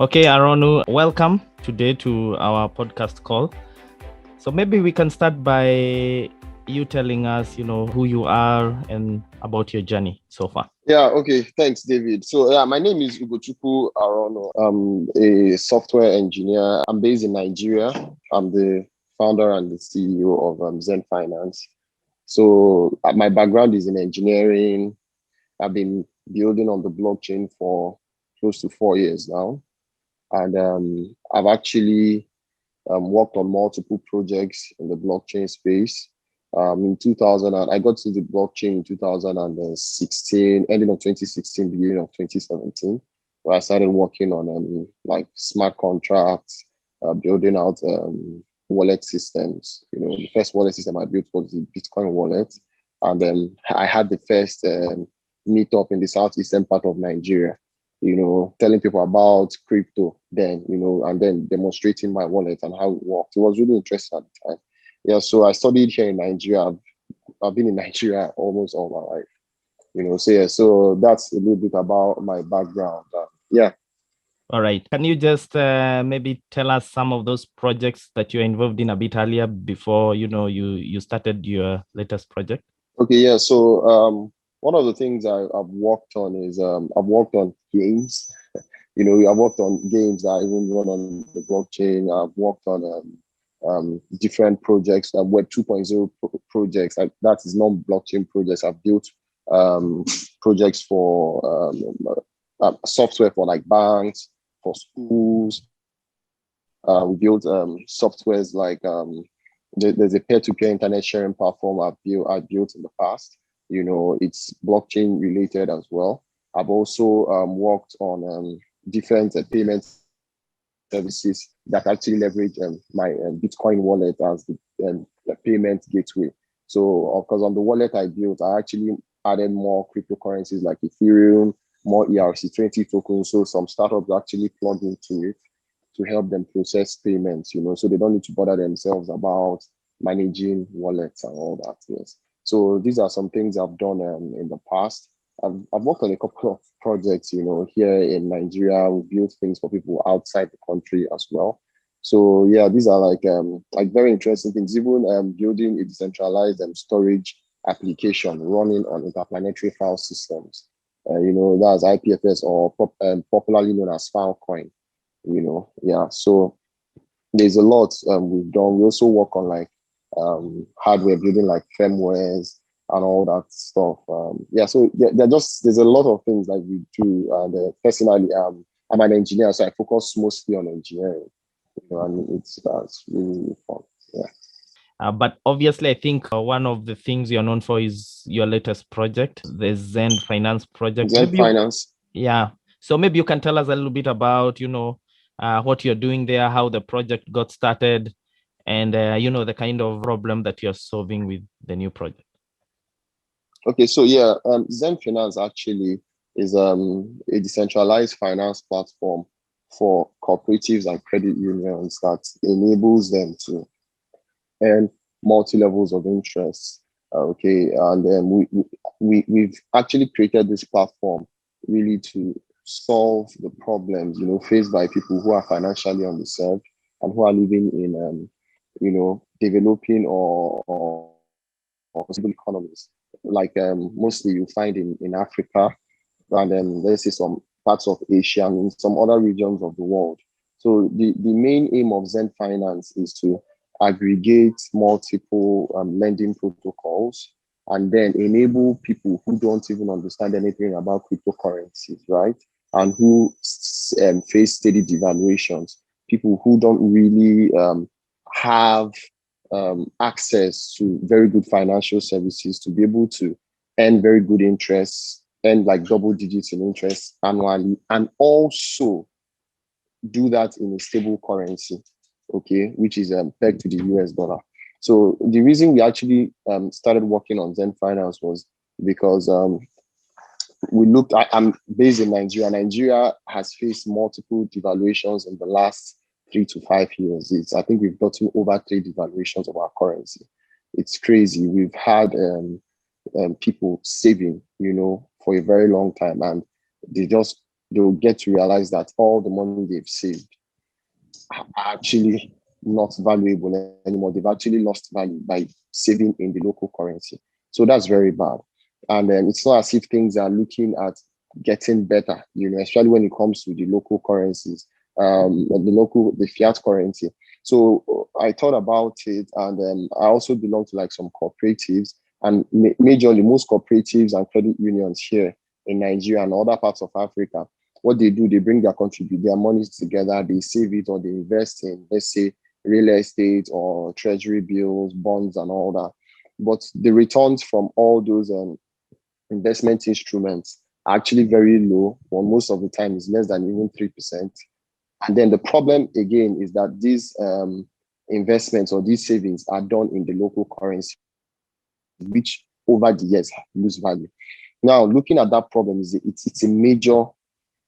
Okay, Aronu, welcome today to our podcast call. So maybe we can start by you telling us, who you are and about your journey so far. Yeah, okay. Thanks, David. So, yeah, my name is Ugochukwu Aronu. I'm a software engineer. I'm based in Nigeria. I'm the founder and the CEO of Xend Finance. So, my background is in engineering. I've been building on the blockchain for close to 4 years now. And I've actually worked on multiple projects in the blockchain space. In 2000, I got to the blockchain in 2016, ending of 2016, beginning of 2017, where I started working on like smart contracts, building out wallet systems. The first wallet system I built was the Bitcoin wallet, and then I had the first meetup in the southeastern part of Nigeria, telling people about crypto then, and then demonstrating my wallet and how it worked. It was really interesting at the time. Yeah, so I studied here in Nigeria. I've been in Nigeria almost all my life, So yeah, so that's a little bit about my background. Yeah. All right. Can you just maybe tell us some of those projects that you're involved in a bit earlier before, you started your latest project? Okay, yeah. So one of the things I've worked on is I've worked on games. I've worked on games that I even run on the blockchain. I've worked on different projects, Web 2.0 projects. That is non-blockchain projects. I've built um, projects for software for like banks, for schools. We built softwares like there's a peer-to-peer internet sharing platform I built in the past. It's blockchain related as well. I've also worked on different payment services that actually leverage my Bitcoin wallet as the payment gateway. So, of course, on the wallet I built, I actually added more cryptocurrencies like Ethereum, more ERC20 tokens. So some startups actually plug into it to help them process payments, so they don't need to bother themselves about managing wallets and all that. Yes. So these are some things I've done in the past. I've worked on a couple of projects, here in Nigeria. We build things for people outside the country as well. So yeah, these are like very interesting things. Even building a decentralized storage application running on interplanetary file systems. That's IPFS or popularly known as Filecoin. Yeah. So there's a lot we've done. We also work on like hardware building, like firmwares and all that stuff. Yeah, so there's a lot of things that we do. And personally, I'm an engineer, so I focus mostly on engineering. And that's really fun. Yeah. But obviously, I think one of the things you're known for is your latest project, the Zen Finance project. Zen Finance. Yeah. So maybe you can tell us a little bit about, what you're doing there, how the project got started, and, the kind of problem that you're solving with the new project. Okay, so yeah, Zen Finance actually is a decentralized finance platform for cooperatives and credit unions that enables them to earn multi levels of interest. Okay, and then we've actually created this platform really to solve the problems faced by people who are financially underserved and who are living in developing or possible economies. Like mostly you find in Africa, and then let's say some parts of Asia and in some other regions of the world. So the main aim of Zen Finance is to aggregate multiple lending protocols and then enable people who don't even understand anything about cryptocurrencies, right? And who face steady devaluations, people who don't really have access to very good financial services to be able to earn very good interest, earn like double digits in interest annually, and also do that in a stable currency, okay, which is pegged to the US dollar. So the reason we actually started working on Zen Finance was because we looked. I'm based in Nigeria. Nigeria has faced multiple devaluations in the last 3 to 5 years. I think we've gotten over 3 devaluations of our currency. It's crazy. We've had people saving, for a very long time, and they just they'll get to realize that all the money they've saved are actually not valuable anymore. They've actually lost value by saving in the local currency. So that's very bad. And it's not as if things are looking at getting better, especially when it comes to the local currencies, the fiat currency. So I thought about it, and I also belong to like some cooperatives, and majorly most cooperatives and credit unions here in Nigeria and other parts of Africa. What they do, they bring their money together, they save it, or they invest in, let's say, real estate or treasury bills, bonds, and all that. But the returns from all those investment instruments are actually very low, or most of the time is less than even 3%. And then the problem again is that these investments or these savings are done in the local currency, which over the years lose value. Now, looking at that problem, it's a major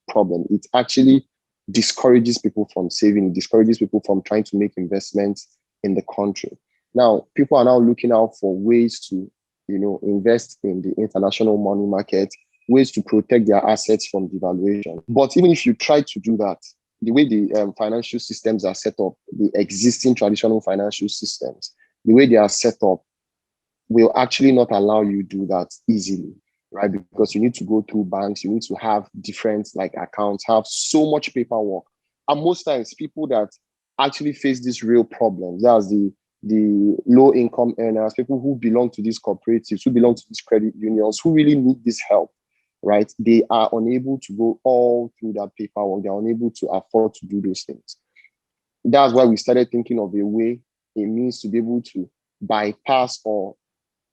problem. It actually discourages people from saving, it discourages people from trying to make investments in the country. Now, people are now looking out for ways to, invest in the international money market, ways to protect their assets from devaluation. But even if you try to do that, the way the financial systems are set up, the existing traditional financial systems, the way they are set up will actually not allow you to do that easily, right? Because you need to go through banks, you need to have different accounts, have so much paperwork. And most times people that actually face these real problems, that's the low income earners, people who belong to these cooperatives, who belong to these credit unions, who really need this help, right? They are unable to go all through that paperwork. They're unable to afford to do those things. That's why we started thinking of a way, a means to be able to bypass or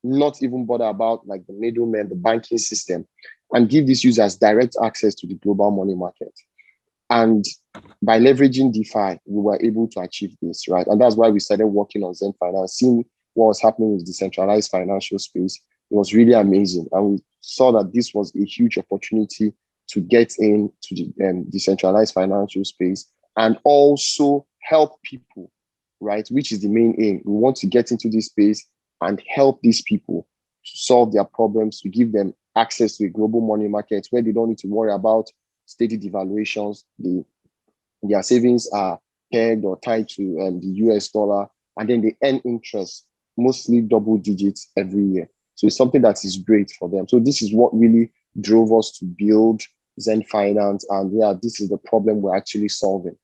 not even bother about the middlemen, the banking system, and give these users direct access to the global money market. And by leveraging DeFi, we were able to achieve this, right? And that's why we started working on Zen Finance, seeing what was happening with decentralized financial space. It was really amazing. And we saw that this was a huge opportunity to get into the decentralized financial space and also help people, right? Which is the main aim. We want to get into this space and help these people to solve their problems, to give them access to a global money market where they don't need to worry about steady devaluations. Their savings are pegged or tied to the US dollar, and then they earn interest, mostly double digits every year. So it's something that is great for them. So this is what really drove us to build Xend Finance. And yeah, this is the problem we're actually solving.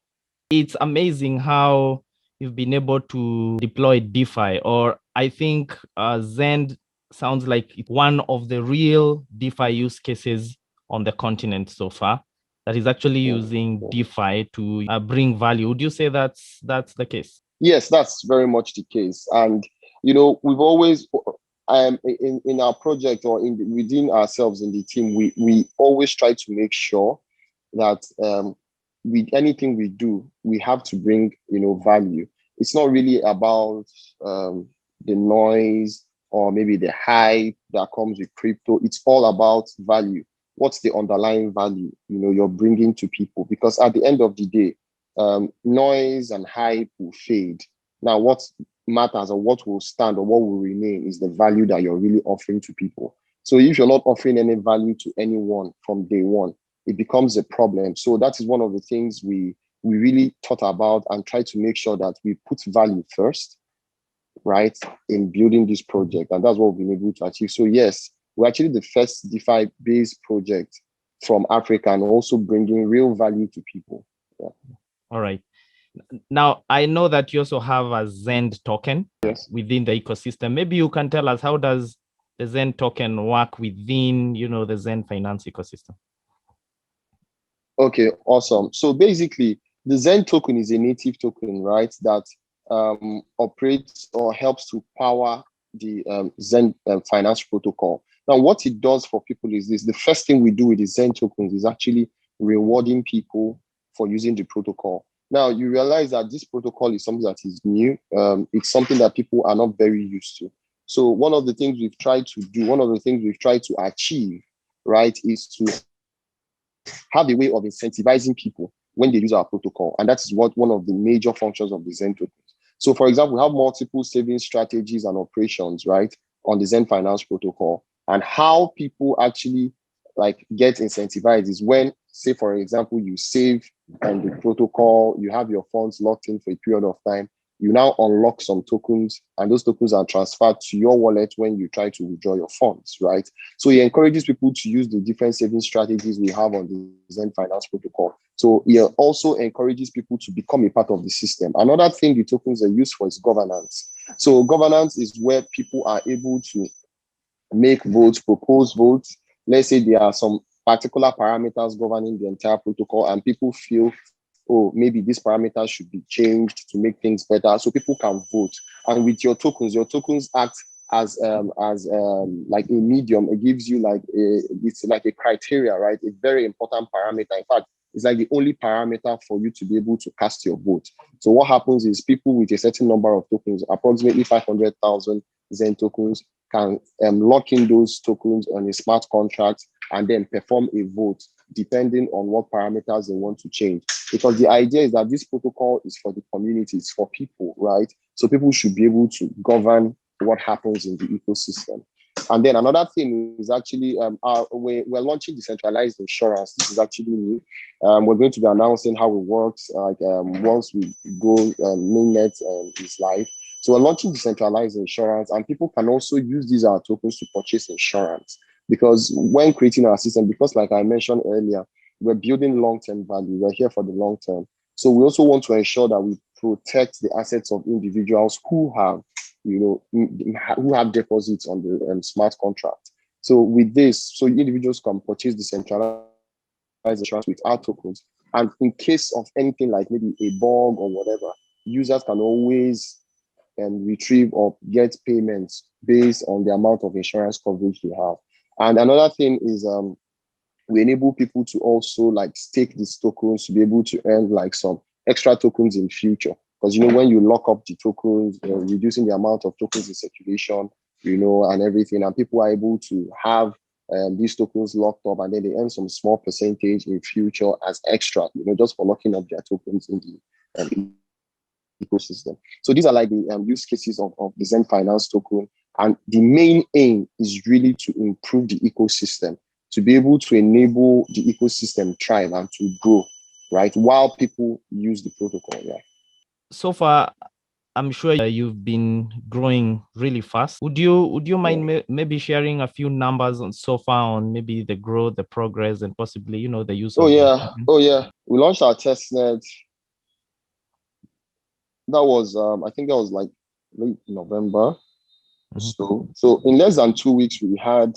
It's amazing how you've been able to deploy DeFi, or I think Xend sounds like one of the real DeFi use cases on the continent so far that is actually using DeFi to bring value. Would you say that's the case? Yes, that's very much the case. And, we've always, in our project or within ourselves in the team, we always try to make sure that with anything we do, we have to bring, value. It's not really about the noise or maybe the hype that comes with crypto. It's all about value. What's the underlying value, you're bringing to people? Because at the end of the day, noise and hype will fade. Now, what matters or what will stand or what will remain is the value that you're really offering to people. So if you're not offering any value to anyone from day one, it becomes a problem. So that is one of the things we really thought about and try to make sure that we put value first, right, in building this project. And that's what we've been able to achieve. So yes, we're actually the first DeFi-based project from Africa and also bringing real value to people. Yeah. All right. Now, I know that you also have a Xend token within the ecosystem. Maybe you can tell us, how does the Xend token work within, the Xend Finance ecosystem? Okay, awesome. So basically, the Zen token is a native token, right, that operates or helps to power the Zen Finance protocol. Now, what it does for people is this. The first thing we do with the Zen tokens is actually rewarding people for using the protocol. Now, you realize that this protocol is something that is new. It's something that people are not very used to. So one of the things we've tried to do, one of the things we've tried to achieve, right, is to have a way of incentivizing people when they use our protocol. And that's what one of the major functions of the Zen tokens. So for example, we have multiple saving strategies and operations, right, on the Zen Finance protocol. And how people actually get incentivized is when say, for example, you save on the protocol, you have your funds locked in for a period of time, you now unlock some tokens, and those tokens are transferred to your wallet when you try to withdraw your funds, right? So he encourages people to use the different saving strategies we have on the Zen Finance protocol. So he also encourages people to become a part of the system. Another thing the tokens are used for is governance. So governance is where people are able to make votes, propose votes. Let's say there are some particular parameters governing the entire protocol, and people feel, oh, maybe these parameters should be changed to make things better. So people can vote. And with your tokens act as like a medium. It gives you it's like a criteria, right? A very important parameter. In fact, it's like the only parameter for you to be able to cast your vote. So what happens is people with a certain number of tokens, approximately 500,000 Zen tokens, can lock in those tokens on a smart contract and then perform a vote depending on what parameters they want to change. Because the idea is that this protocol is for the community, it's for people, right? So people should be able to govern what happens in the ecosystem. And then another thing is actually we're launching decentralized insurance. This is actually new. We're going to be announcing how it works once we go mainnet is live. So we're launching decentralized insurance, and people can also use these tokens to purchase insurance. Because when creating our system, because like I mentioned earlier, we're building long-term value. We're here for the long term. So we also want to ensure that we protect the assets of individuals who have, who have deposits on the smart contract. So with this, so individuals can purchase decentralized insurance with our tokens. And in case of anything like maybe a bug or whatever, users can always retrieve or get payments based on the amount of insurance coverage they have. And another thing is we enable people to also like stake these tokens to be able to earn like some extra tokens in future. Because, when you lock up the tokens, reducing the amount of tokens in circulation, and everything, and people are able to have these tokens locked up, and then they earn some small percentage in future as extra, just for locking up their tokens in the ecosystem. So these are like the use cases of the Zen Finance token. And the main aim is really to improve the ecosystem, to be able to enable the ecosystem thrive and to grow, right? While people use the protocol, yeah. So far, I'm sure you've been growing really fast. Would you mind maybe sharing a few numbers on so far on maybe the growth, the progress, and possibly the use of? Oh yeah. We launched our testnet. That was I think that was like late November. So in less than 2 weeks, we had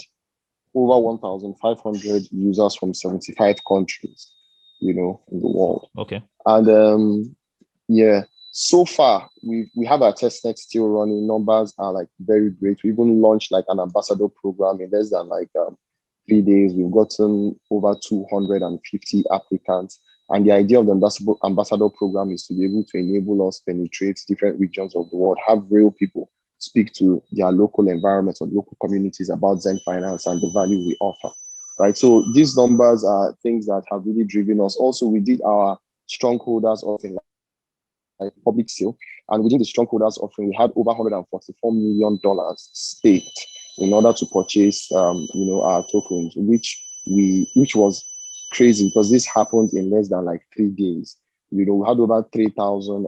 over 1,500 users from 75 countries, in the world. Okay. And so far we have our testnet still running. Numbers are like very great. We even launched like an ambassador program in less than 3 days. We've gotten over 250 applicants. And the idea of the ambassador program is to be able to enable us penetrate different regions of the world, have real people speak to their local environments or local communities about Zen Finance and the value we offer, right? So these numbers are things that have really driven us. Also, we did our strongholders offering, like public sale, and within the strongholders offering, we had over $144 million staked in order to purchase, our tokens, which was crazy because this happened in less than 3 days. We had over 3,000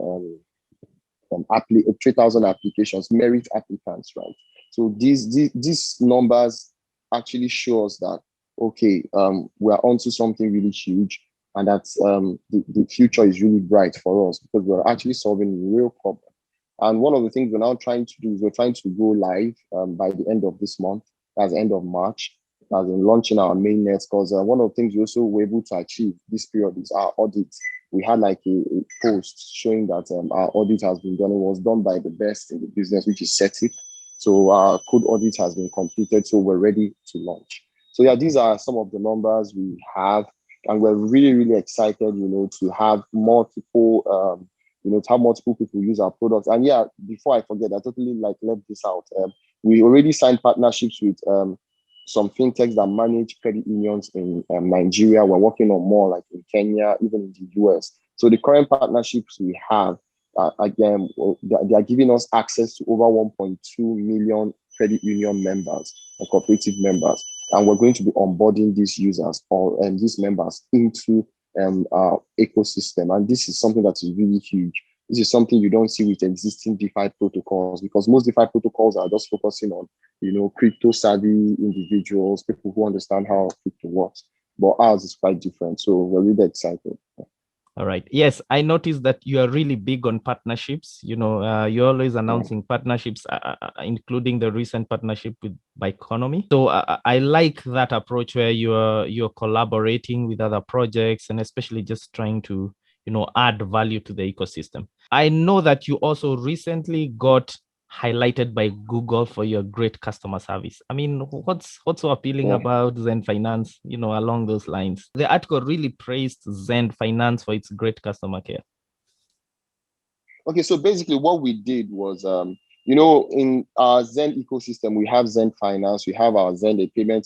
applications, merit applicants, right? So these numbers actually show us that, okay, we're onto something really huge, and that the future is really bright for us because we're actually solving a real problem. And one of the things we're now trying to do is we're trying to go live by the end of this month, that's the end of March, as in launching our mainnet. Because one of the things we also were able to achieve this period is our audit. We had like a post showing that our audit has been done. It was done by the best in the business, which is CETIP. So our code audit has been completed, so we're ready to launch. So yeah, these are some of the numbers we have, and we're really, really excited, to have multiple, to have multiple people use our products. And yeah, before I forget, I totally left this out. We already signed partnerships with some fintechs that manage credit unions in Nigeria. We're working on more like in Kenya, even in the US. So the current partnerships we have, again, they are giving us access to over 1.2 million credit union members and cooperative members. and we're going to be onboarding these users or these members into our ecosystem. And this is something that is really huge. This is something you don't see with existing DeFi protocols, because most DeFi protocols are just focusing on, crypto savvy individuals, people who understand how crypto works. But ours is quite different. So we're really excited. All right. Yes, I noticed that you are really big on partnerships. You're always announcing partnerships, including the recent partnership with Bioeconomy. So I like that approach where you're collaborating with other projects and especially just trying to add value to the ecosystem. I know that you also recently got highlighted by Google for your great customer service. I mean, what's so appealing about Xend Finance, along those lines? The article really praised Xend Finance for its great customer care. Okay, so basically what we did was, in our Xend ecosystem, we have Xend Finance, we have our Xend a payment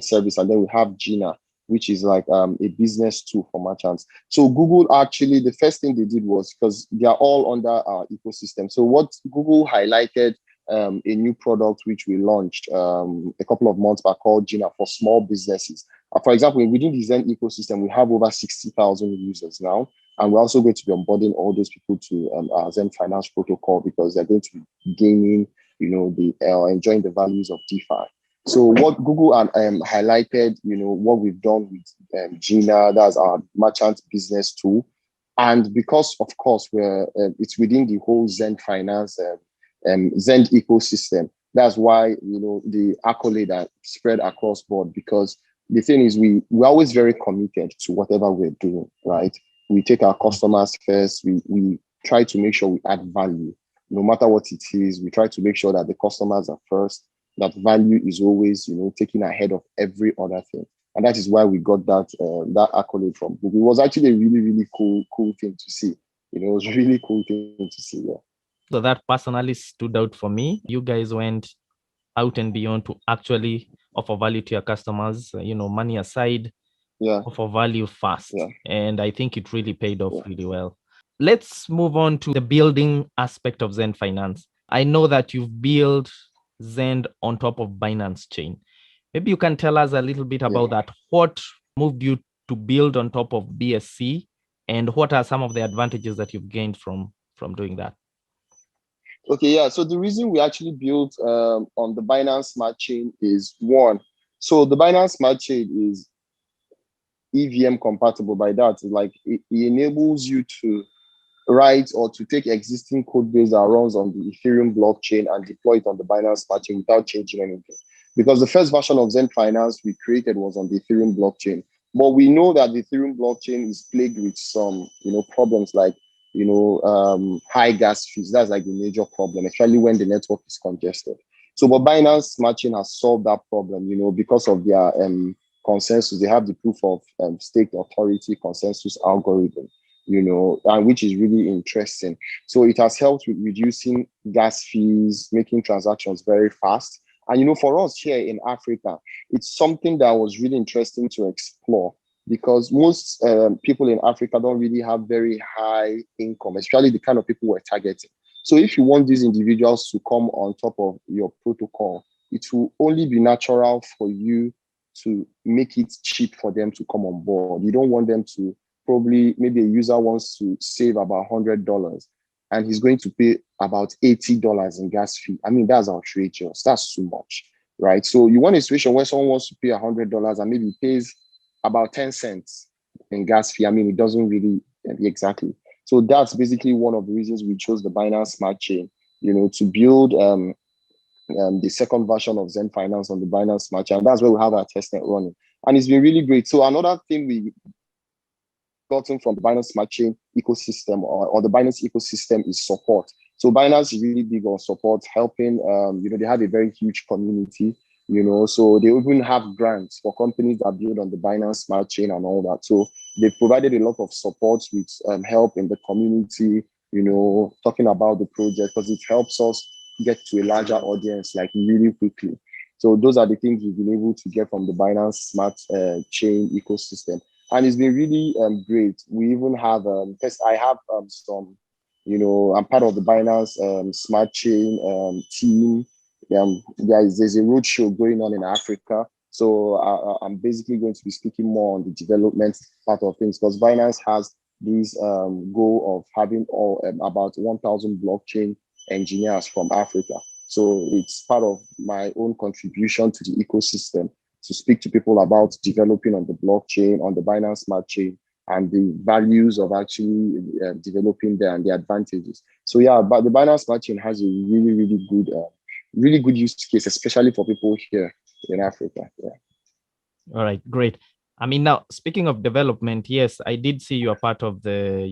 service, and then we have Gina, which is like a business tool for merchants. So Google actually, the first thing they did was, because they are all under our ecosystem. So what Google highlighted a new product which we launched a couple of months back called Gina for small businesses. For example, within the Xend ecosystem, we have over 60,000 users now. And we're also going to be onboarding all those people to our Zen Finance protocol, because they're going to be gaining, enjoying the values of DeFi. So what Google highlighted, what we've done with Gina, that's our merchant business tool. And because, of course, it's within the whole Zen Finance, Zen ecosystem, that's why, the accolade are spread across board, because the thing is, we're always very committed to whatever we're doing, right? We take our customers first. We try to make sure we add value, no matter what it is. We try to make sure that the customers are first, that value is always, taken ahead of every other thing. And that is why we got that accolade from Google. It was actually a really, really cool thing to see. It was a really cool thing to see. Yeah. So that personally stood out for me. You guys went out and beyond to actually offer value to your customers, money aside, offer value fast. And I think it really paid off really well. Let's move on to the building aspect of Xend Finance. I know that you've built Xend on top of Binance chain. Maybe you can tell us a little bit about that. What moved you to build on top of BSC, and what are some of the advantages that you've gained from doing that? Okay, yeah. So the reason we actually built on the Binance Smart Chain is one. So the Binance Smart Chain is EVM compatible. By that, like it enables you to write or to take existing code base that runs on the Ethereum blockchain and deploy it on the Binance Smart Chain without changing anything. Because the first version of Xend Finance we created was on the Ethereum blockchain. But we know that the Ethereum blockchain is plagued with some, problems like, high gas fees. That's like the major problem, especially when the network is congested. So, but Binance Smart Chain has solved that problem, because of their consensus. They have the proof of stake authority consensus algorithm, and which is really interesting. So it has helped with reducing gas fees, making transactions very fast. And, for us here in Africa, it's something that was really interesting to explore, because most people in Africa don't really have very high income, especially the kind of people we're targeting. So if you want these individuals to come on top of your protocol, it will only be natural for you to make it cheap for them to come on board. You don't want them to maybe a user wants to save about $100 and he's going to pay about $80 in gas fee. I mean, that's outrageous. That's too much, right? So you want a situation where someone wants to pay $100 and maybe pays about 10 cents in gas fee. I mean, it doesn't really exactly. So that's basically one of the reasons we chose the Binance Smart Chain, to build the second version of Xend Finance on the Binance Smart Chain. And that's where we have our testnet running. And it's been really great. So another thing we gotten from the Binance Smart Chain ecosystem or the Binance ecosystem is support. So Binance is really big on support, helping, they have a very huge community, so they even have grants for companies that build on the Binance Smart Chain and all that. So they provided a lot of support with help in the community, talking about the project, because it helps us get to a larger audience like really quickly. So those are the things we've been able to get from the Binance Smart Chain ecosystem. And it's been really great. We even have, I have some, I'm part of the Binance Smart Chain team. There's a roadshow going on in Africa. So I'm basically going to be speaking more on the development part of things, because Binance has this goal of having about 1,000 blockchain engineers from Africa. So it's part of my own contribution to the ecosystem to speak to people about developing on the blockchain, on the Binance Smart Chain, and the values of actually developing there and the advantages. So yeah, but the Binance Smart Chain has a really good use case, especially for people here in Africa. Yeah. All right, great. I mean, now speaking of development, yes, I did see you are part of the,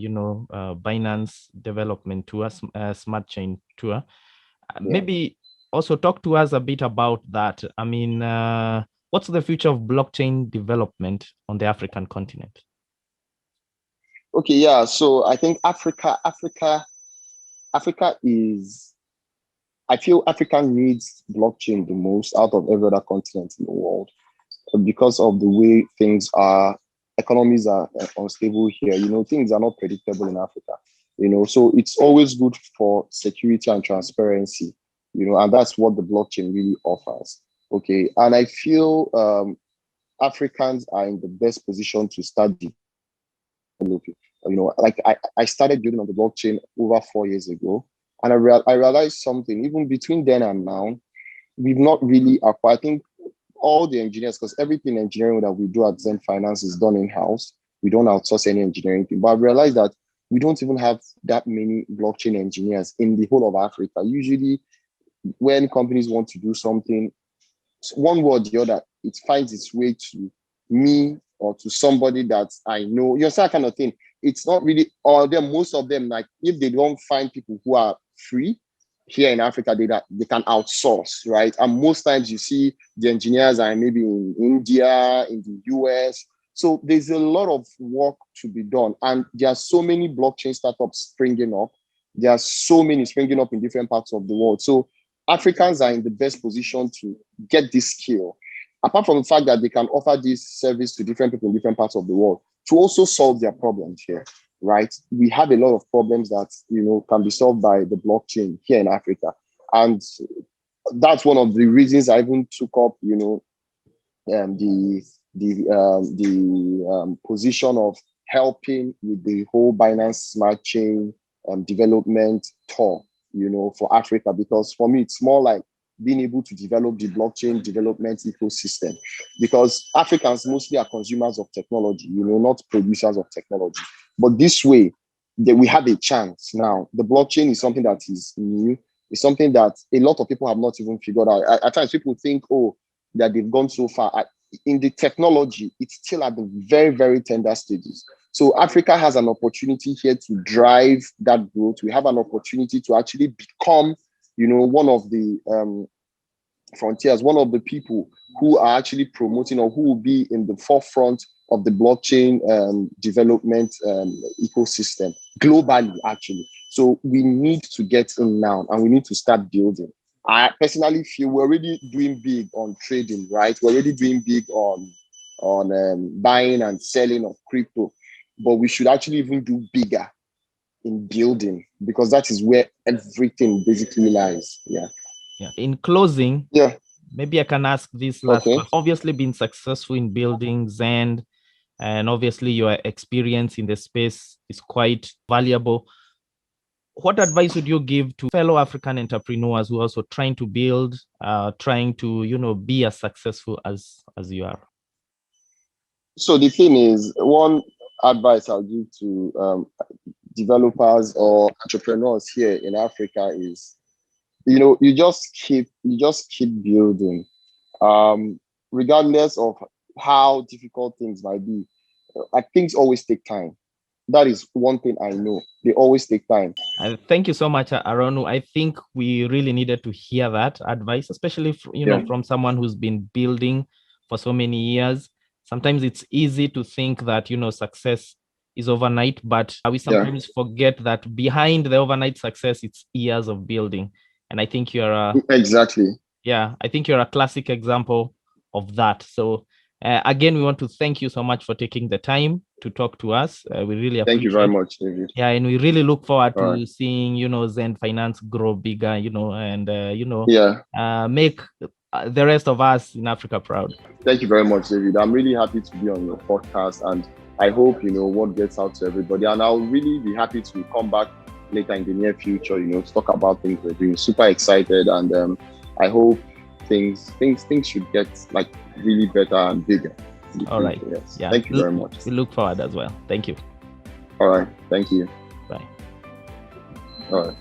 Binance development tour, Smart Chain tour. Maybe also talk to us a bit about that. I mean, what's the future of blockchain development on the African continent? Okay, yeah. So I think Africa is, I feel Africa needs blockchain the most out of every other continent in the world, because of the way things are. Economies are unstable here. Things are not predictable in Africa. So it's always good for security and transparency. And that's what the blockchain really offers. Okay, and I feel Africans are in the best position to start developing. Like I started building on the blockchain over 4 years ago, and I realized something. Even between then and now, we've not really acquired. I think all the engineers, because everything engineering that we do at Xend Finance is done in-house. We don't outsource any engineering thing. But I realized that we don't even have that many blockchain engineers in the whole of Africa. Usually, when companies want to do something, one way or the other, it finds its way to me or to somebody that I know. You know, that kind of thing. It's not really all of them. Most of them, like if they don't find people who are free here in Africa, they can outsource, right? And most times you see the engineers are maybe in India, in the US. So there's a lot of work to be done. And there are so many blockchain startups springing up. There are so many springing up in different parts of the world. So Africans are in the best position to get this skill, apart from the fact that they can offer this service to different people in different parts of the world, to also solve their problems here, right? We have a lot of problems that, can be solved by the blockchain here in Africa. And that's one of the reasons I even took up, the position of helping with the whole Binance Smart Chain development tour, for Africa, because for me, it's more like being able to develop the blockchain development ecosystem, because Africans mostly are consumers of technology, not producers of technology. But this way, that we have a chance now. The blockchain is something that is new. It's something that a lot of people have not even figured out. At times, people think, that they've gone so far. In the technology, it's still at the very, very tender stages. So Africa has an opportunity here to drive that growth. We have an opportunity to actually become, one of the frontiers, one of the people who are actually promoting, or who will be in the forefront of the blockchain development ecosystem globally, actually. So we need to get in now, and we need to start building. I personally feel we're already doing big on trading, right? We're already doing big on buying and selling of crypto, but we should actually even do bigger in building, because that is where everything basically lies. Yeah. In closing, maybe I can ask this last Okay. question. Obviously, been successful in building Xend, and obviously your experience in the space is quite valuable. What advice would you give to fellow African entrepreneurs who are also trying to build, trying to, be as successful as you are? So the thing is, one advice I'll give to developers or entrepreneurs here in Africa is, you just keep building, regardless of how difficult things might be. Like, things always take time. That is one thing I know. They always take time. Thank you so much, Aronu. I think we really needed to hear that advice, especially from someone who's been building for so many years. Sometimes it's easy to think that success is overnight, but we sometimes forget that behind the overnight success, it's years of building. And I think you're exactly. Yeah, I think you're a classic example of that. So again, we want to thank you so much for taking the time to talk to us. We really appreciate it. Thank you very much, David. Yeah, and we really look forward to seeing, Zen Finance grow bigger, and, make the rest of us in Africa proud. Thank you very much, David. I'm really happy to be on your podcast, and I hope, what gets out to everybody. And I'll really be happy to come back later in the near future, to talk about things we're doing. Super excited, and I hope things should get like really better and bigger. All right. Yes. Yeah. Thank you very much. We look forward as well. Thank you. All right. Thank you. Bye. All right.